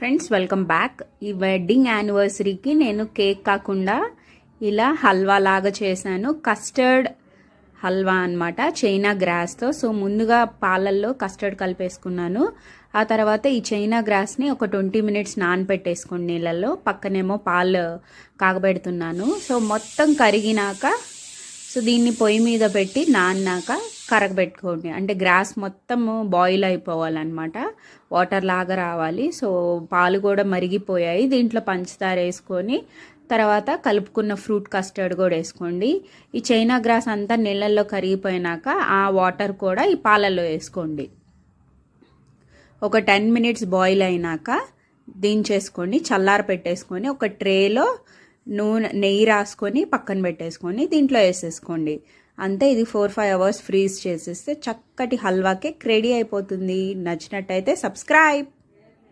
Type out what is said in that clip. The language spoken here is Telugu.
Friends welcome back. ఈ వెడ్డింగ్ యానివర్సరీకి నేను కేక్ కాకుండా ఇలా హల్వా లాగా చేశాను. కస్టర్డ్ హల్వా అనమాట, చైనా గ్రాస్తో. సో ముందుగా పాలల్లో కస్టర్డ్ కలిపేసుకున్నాను. ఆ తర్వాత ఈ చైనా గ్రాస్ని ఒక 20 మినిట్స్ నానబెట్టేసుకోండి నీళ్ళల్లో. పక్కనేమో పాలు కాగబెడుతున్నాను. సో మొత్తం కరిగినాక దీన్ని పొయ్యి మీద పెట్టి నాన్నాక కరగబెట్టుకోండి. అంటే గ్రాస్ మొత్తం బాయిల్ అయిపోవాలన్నమాట, వాటర్ లాగా రావాలి. సో పాలు కూడా మరిగిపోయాయి. దీంట్లో పంచదార వేసుకొని తర్వాత కలుపుకున్న ఫ్రూట్ కస్టర్డ్ కూడా వేసుకోండి. ఈ చైనా గ్రాస్ అంతా నీళ్ళల్లో కరిగిపోయినాక ఆ వాటర్ కూడా ఈ పాలల్లో వేసుకోండి. ఒక 10 మినిట్స్ బాయిల్ అయినాక దించేసుకొని చల్లార పెట్టేసుకొని ఒక ట్రేలో నెయ్యి రాసుకొని పక్కన పెట్టేసుకొని దీంట్లో వేసేసుకోండి. అంతే, ఇది 4-5 అవర్స్ ఫ్రీజ్ చేసేస్తే చక్కటి హల్వా కేక్ రెడీ అయిపోతుంది. నచ్చినట్టయితే సబ్స్క్రైబ్.